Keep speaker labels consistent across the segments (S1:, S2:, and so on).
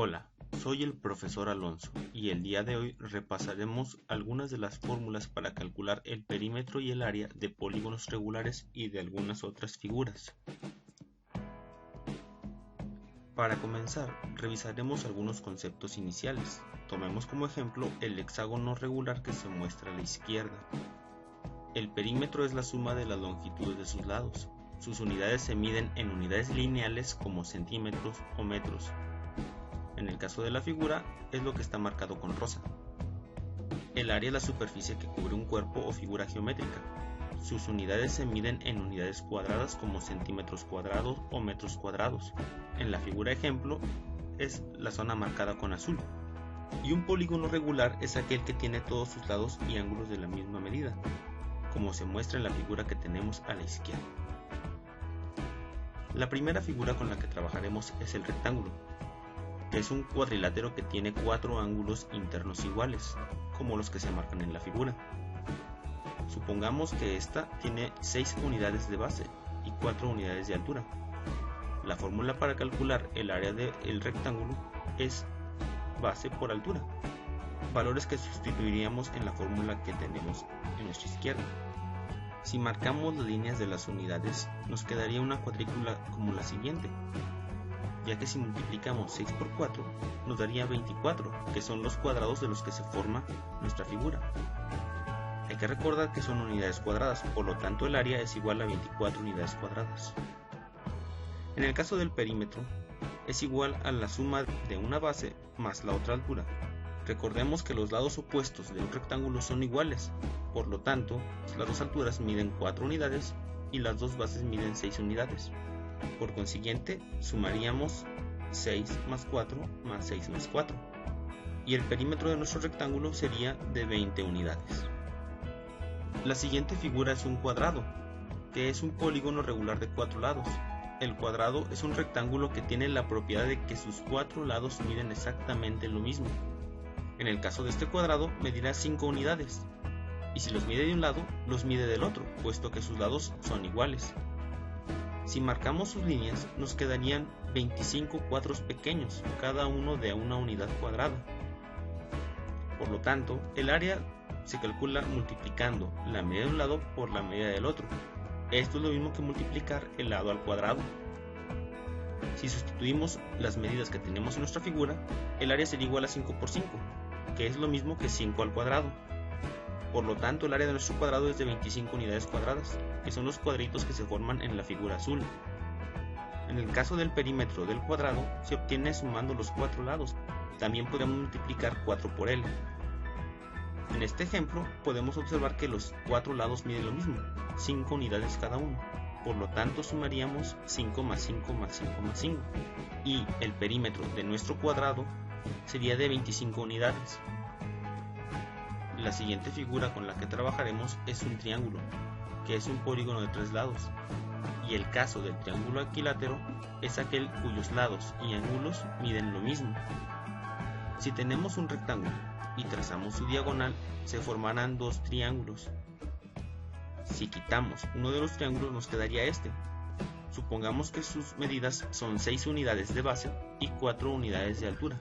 S1: Hola, soy el profesor Alonso y el día de hoy repasaremos algunas de las fórmulas para calcular el perímetro y el área de polígonos regulares y de algunas otras figuras. Para comenzar, revisaremos algunos conceptos iniciales. Tomemos como ejemplo el hexágono regular que se muestra a la izquierda. El perímetro es la suma de las longitudes de sus lados. Sus unidades se miden en unidades lineales como centímetros o metros. En el caso de la figura, es lo que está marcado con rosa. El área es la superficie que cubre un cuerpo o figura geométrica. Sus unidades se miden en unidades cuadradas como centímetros cuadrados o metros cuadrados. En la figura ejemplo, es la zona marcada con azul. Y un polígono regular es aquel que tiene todos sus lados y ángulos de la misma medida, como se muestra en la figura que tenemos a la izquierda. La primera figura con la que trabajaremos es el rectángulo, que es un cuadrilátero que tiene 4 ángulos internos iguales, como los que se marcan en la figura. Supongamos que esta tiene 6 unidades de base y 4 unidades de altura. La fórmula para calcular el área del rectángulo es base por altura, valores que sustituiríamos en la fórmula que tenemos en nuestra izquierda. Si marcamos las líneas de las unidades, nos quedaría una cuadrícula como la siguiente, ya que si multiplicamos 6 por 4 nos daría 24, que son los cuadrados de los que se forma nuestra figura. Hay que recordar que son unidades cuadradas, por lo tanto el área es igual a 24 unidades cuadradas. En el caso del perímetro, es igual a la suma de una base más la otra altura. Recordemos que los lados opuestos de un rectángulo son iguales, por lo tanto las dos alturas miden 4 unidades y las dos bases miden 6 unidades. Por consiguiente, sumaríamos 6 más 4 más 6 más 4, y el perímetro de nuestro rectángulo sería de 20 unidades. La siguiente figura es un cuadrado, que es un polígono regular de 4 lados. El cuadrado es un rectángulo que tiene la propiedad de que sus 4 lados miden exactamente lo mismo. En el caso de este cuadrado, medirá 5 unidades, y si los mide de un lado, los mide del otro, puesto que sus lados son iguales. Si marcamos sus líneas, nos quedarían 25 cuadros pequeños, cada uno de una unidad cuadrada. Por lo tanto, el área se calcula multiplicando la medida de un lado por la medida del otro. Esto es lo mismo que multiplicar el lado al cuadrado. Si sustituimos las medidas que tenemos en nuestra figura, el área sería igual a 5 por 5, que es lo mismo que 5 al cuadrado. Por lo tanto, el área de nuestro cuadrado es de 25 unidades cuadradas, que son los cuadritos que se forman en la figura azul. En el caso del perímetro del cuadrado, se obtiene sumando los 4 lados. También podemos multiplicar 4 por él. En este ejemplo, podemos observar que los 4 lados miden lo mismo, 5 unidades cada uno. Por lo tanto, sumaríamos 5 más 5 más 5 más 5. Y el perímetro de nuestro cuadrado sería de 25 unidades. La siguiente figura con la que trabajaremos es un triángulo, que es un polígono de 3 lados, y el caso del triángulo equilátero es aquel cuyos lados y ángulos miden lo mismo. Si tenemos un rectángulo y trazamos su diagonal, se formarán 2 triángulos. Si quitamos uno de los triángulos nos quedaría este. Supongamos que sus medidas son 6 unidades de base y 4 unidades de altura.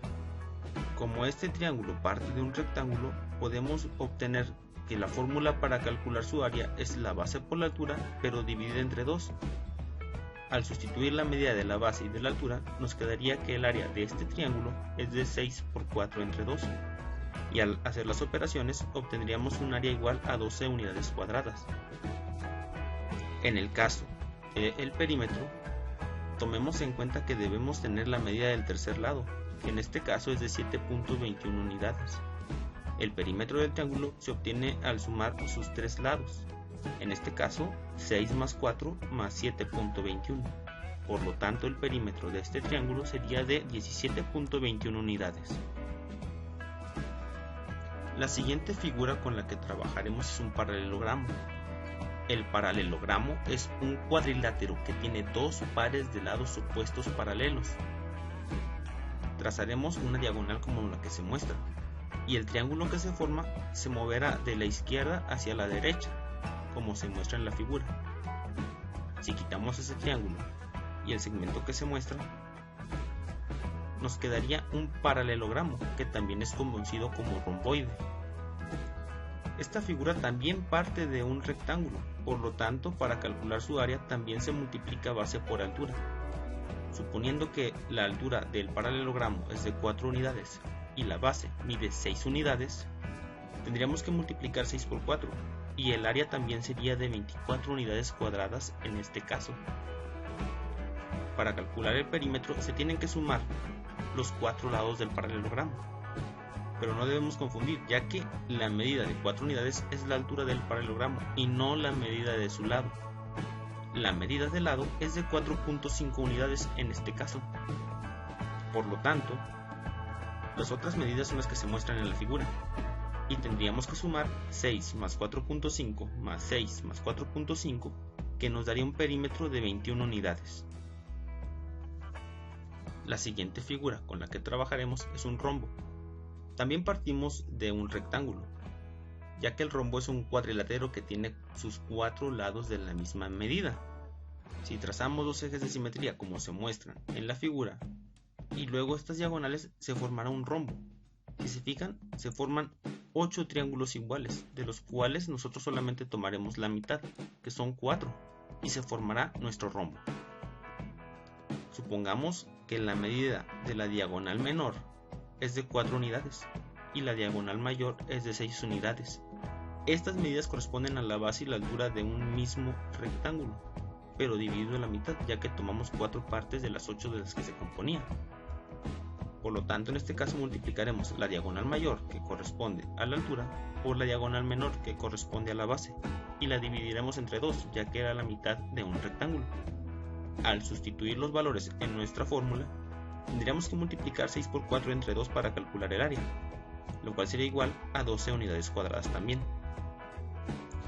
S1: Como este triángulo parte de un rectángulo, podemos obtener que la fórmula para calcular su área es la base por la altura, pero dividida entre 2. Al sustituir la medida de la base y de la altura, nos quedaría que el área de este triángulo es de 6 por 4 entre 2. Y al hacer las operaciones, obtendríamos un área igual a 12 unidades cuadradas. En el caso del perímetro, tomemos en cuenta que debemos tener la medida del tercer lado, que en este caso es de 7.21 unidades. El perímetro del triángulo se obtiene al sumar sus 3 lados, en este caso 6 más 4 más 7.21. Por lo tanto, el perímetro de este triángulo sería de 17.21 unidades. La siguiente figura con la que trabajaremos es un paralelogramo. El paralelogramo es un cuadrilátero que tiene 2 pares de lados opuestos paralelos. Trazaremos una diagonal como la que se muestra, y el triángulo que se forma se moverá de la izquierda hacia la derecha, como se muestra en la figura. Si quitamos ese triángulo y el segmento que se muestra, nos quedaría un paralelogramo, que también es conocido como romboide. Esta figura también parte de un rectángulo, por lo tanto, para calcular su área también se multiplica base por altura. Suponiendo que la altura del paralelogramo es de 4 unidades y la base mide 6 unidades, tendríamos que multiplicar 6 por 4, y el área también sería de 24 unidades cuadradas en este caso. Para calcular el perímetro se tienen que sumar los 4 lados del paralelogramo, pero no debemos confundir, ya que la medida de 4 unidades es la altura del paralelogramo y no la medida de su lado. La medida del lado es de 4.5 unidades en este caso. Por lo tanto, las otras medidas son las que se muestran en la figura, y tendríamos que sumar 6 más 4.5 más 6 más 4.5, que nos daría un perímetro de 21 unidades. La siguiente figura con la que trabajaremos es un rombo. También partimos de un rectángulo, ya que el rombo es un cuadrilátero que tiene sus 4 lados de la misma medida. Si trazamos dos ejes de simetría como se muestran en la figura, y luego estas diagonales, se formará un rombo. Si se fijan, se forman 8 triángulos iguales, de los cuales nosotros solamente tomaremos la mitad, que son 4, y se formará nuestro rombo. Supongamos que la medida de la diagonal menor es de 4 unidades y la diagonal mayor es de 6 unidades. Estas medidas corresponden a la base y la altura de un mismo rectángulo, pero dividido en la mitad, ya que tomamos 4 partes de las 8 de las que se componía. Por lo tanto, en este caso multiplicaremos la diagonal mayor, que corresponde a la altura, por la diagonal menor, que corresponde a la base, y la dividiremos entre 2, ya que era la mitad de un rectángulo. Al sustituir los valores en nuestra fórmula, tendríamos que multiplicar 6 por 4 entre 2 para calcular el área, lo cual sería igual a 12 unidades cuadradas también.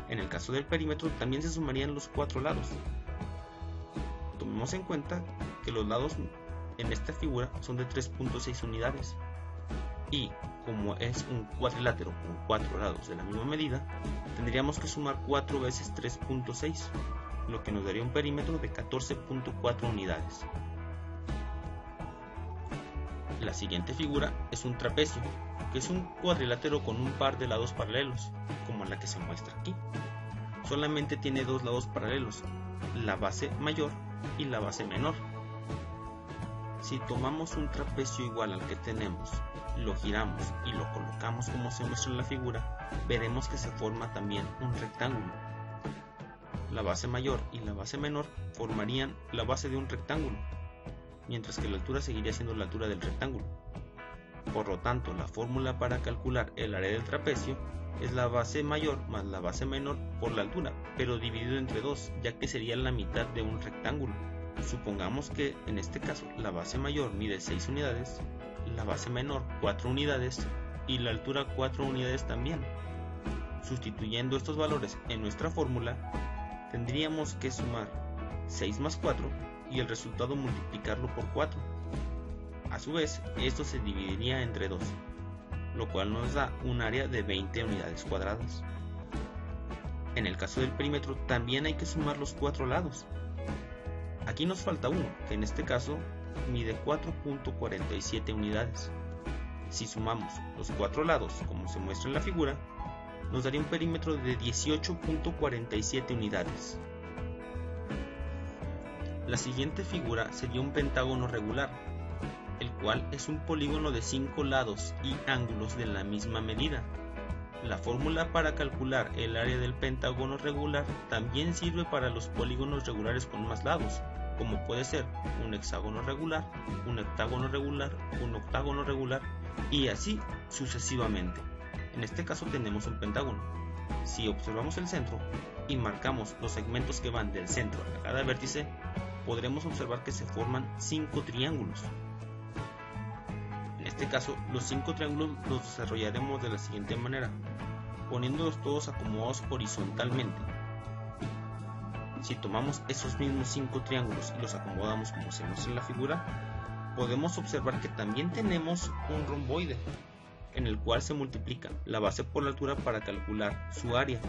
S1: En el caso del perímetro también se sumarían los 4 lados. Tomemos en cuenta que los lados en esta figura son de 3.6 unidades, y como es un cuadrilátero con 4 lados de la misma medida, tendríamos que sumar 4 veces 3.6, lo que nos daría un perímetro de 14.4 unidades. La siguiente figura es un trapecio, que es un cuadrilátero con un par de lados paralelos, como la que se muestra aquí. Solamente tiene 2 lados paralelos, la base mayor y la base menor. Si tomamos un trapecio igual al que tenemos, lo giramos y lo colocamos como se muestra en la figura, veremos que se forma también un rectángulo. La base mayor y la base menor formarían la base de un rectángulo, mientras que la altura seguiría siendo la altura del rectángulo. Por lo tanto, la fórmula para calcular el área del trapecio es la base mayor más la base menor por la altura, pero dividido entre 2, ya que sería la mitad de un rectángulo. Supongamos que en este caso la base mayor mide 6 unidades, la base menor 4 unidades y la altura 4 unidades también. Sustituyendo estos valores en nuestra fórmula, tendríamos que sumar 6 más 4 y el resultado multiplicarlo por 4. A su vez, esto se dividiría entre 2, lo cual nos da un área de 20 unidades cuadradas. En el caso del perímetro también hay que sumar los 4 lados. Aquí nos falta uno, que en este caso mide 4.47 unidades. Si sumamos los 4 lados, como se muestra en la figura, nos daría un perímetro de 18.47 unidades. La siguiente figura sería un pentágono regular, el cual es un polígono de 5 lados y ángulos de la misma medida. La fórmula para calcular el área del pentágono regular también sirve para los polígonos regulares con más lados, como puede ser un hexágono regular, un heptágono regular, un octágono regular y así sucesivamente. En este caso tenemos un pentágono. Si observamos el centro y marcamos los segmentos que van del centro a cada vértice, podremos observar que se forman 5 triángulos. En este caso, los 5 triángulos los desarrollaremos de la siguiente manera, poniéndolos todos acomodados horizontalmente. Si tomamos esos mismos 5 triángulos y los acomodamos como se muestra en la figura, podemos observar que también tenemos un romboide, en el cual se multiplica la base por la altura para calcular su área.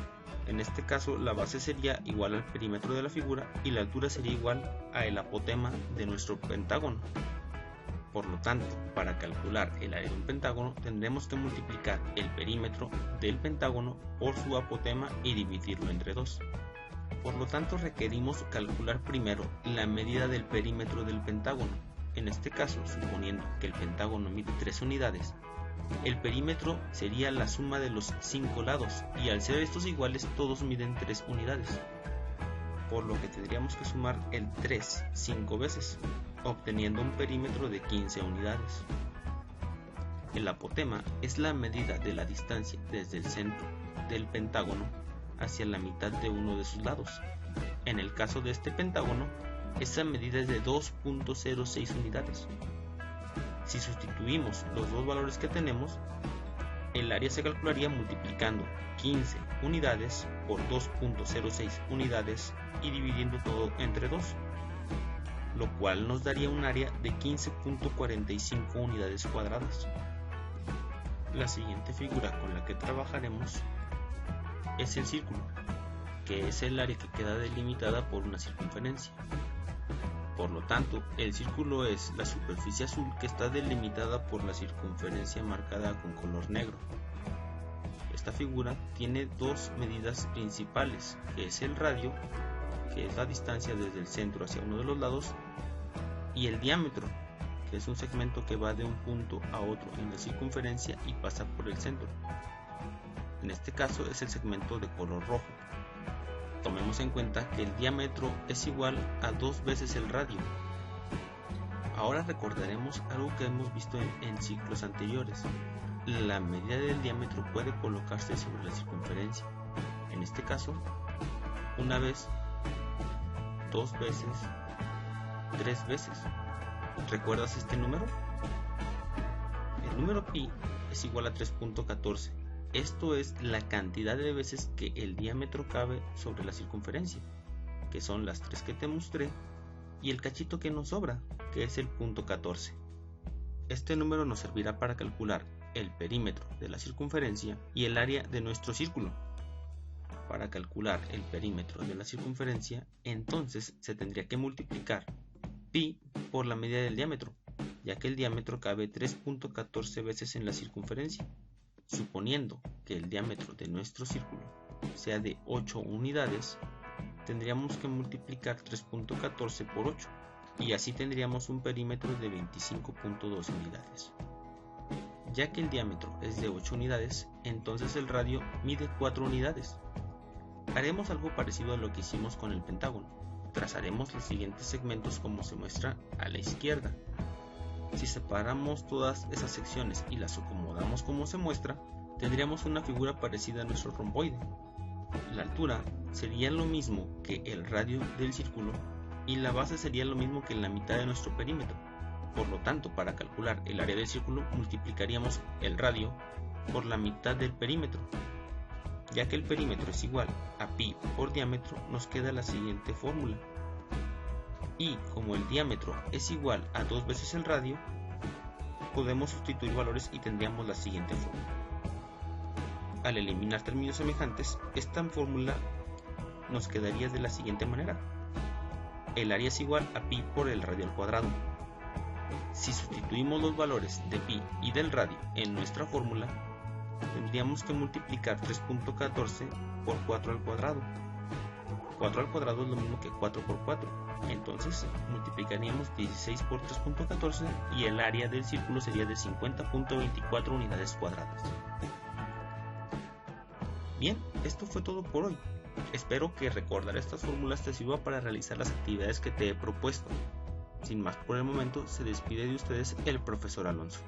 S1: En este caso, la base sería igual al perímetro de la figura y la altura sería igual a el apotema de nuestro pentágono. Por lo tanto, para calcular el área de un pentágono tendremos que multiplicar el perímetro del pentágono por su apotema y dividirlo entre 2. Por lo tanto, requerimos calcular primero la medida del perímetro del pentágono. En este caso, suponiendo que el pentágono mide 3 unidades, el perímetro sería la suma de los 5 lados, y al ser estos iguales todos miden 3 unidades. Por lo que tendríamos que sumar el 3 5 veces, obteniendo un perímetro de 15 unidades. El apotema es la medida de la distancia desde el centro del pentágono hacia la mitad de uno de sus lados. En el caso de este pentágono, esa medida es de 2.06 unidades. Si sustituimos los dos valores que tenemos, el área se calcularía multiplicando 15 unidades por 2.06 unidades y dividiendo todo entre 2, lo cual nos daría un área de 15.45 unidades cuadradas. La siguiente figura con la que trabajaremos es el círculo, que es el área que queda delimitada por una circunferencia. Por lo tanto, el círculo es la superficie azul que está delimitada por la circunferencia marcada con color negro. Esta figura tiene dos medidas principales, que es el radio, que es la distancia desde el centro hacia uno de los lados, y el diámetro, que es un segmento que va de un punto a otro en la circunferencia y pasa por el centro. En este caso es el segmento de color rojo. Tomemos en cuenta que el diámetro es igual a 2 veces el radio. Ahora recordaremos algo que hemos visto en ciclos anteriores. La medida del diámetro puede colocarse sobre la circunferencia. En este caso, una vez, 2 veces, 3 veces. ¿Recuerdas este número? El número pi es igual a 3.14. Esto es la cantidad de veces que el diámetro cabe sobre la circunferencia, que son las 3 que te mostré, y el cachito que nos sobra, que es el punto 14. Este número nos servirá para calcular el perímetro de la circunferencia y el área de nuestro círculo. Para calcular el perímetro de la circunferencia, entonces se tendría que multiplicar pi por la medida del diámetro, ya que el diámetro cabe 3.14 veces en la circunferencia. Suponiendo que el diámetro de nuestro círculo sea de 8 unidades, tendríamos que multiplicar 3.14 por 8, y así tendríamos un perímetro de 25.2 unidades. Ya que el diámetro es de 8 unidades, entonces el radio mide 4 unidades. Haremos algo parecido a lo que hicimos con el pentágono. Trazaremos los siguientes segmentos como se muestra a la izquierda. Si separamos todas esas secciones y las acomodamos como se muestra, tendríamos una figura parecida a nuestro romboide. La altura sería lo mismo que el radio del círculo y la base sería lo mismo que la mitad de nuestro perímetro. Por lo tanto, para calcular el área del círculo multiplicaríamos el radio por la mitad del perímetro. Ya que el perímetro es igual a pi por diámetro, nos queda la siguiente fórmula. Y como el diámetro es igual a 2 veces el radio, podemos sustituir valores y tendríamos la siguiente fórmula. Al eliminar términos semejantes, esta fórmula nos quedaría de la siguiente manera. El área es igual a pi por el radio al cuadrado. Si sustituimos los valores de pi y del radio en nuestra fórmula, tendríamos que multiplicar 3.14 por 4 al cuadrado. 4 al cuadrado es lo mismo que 4 por 4. Entonces multiplicaríamos 16 por 3.14 y el área del círculo sería de 50.24 unidades cuadradas. Bien, esto fue todo por hoy. Espero que recordar estas fórmulas te sirva para realizar las actividades que te he propuesto. Sin más por el momento, se despide de ustedes el profesor Alonso.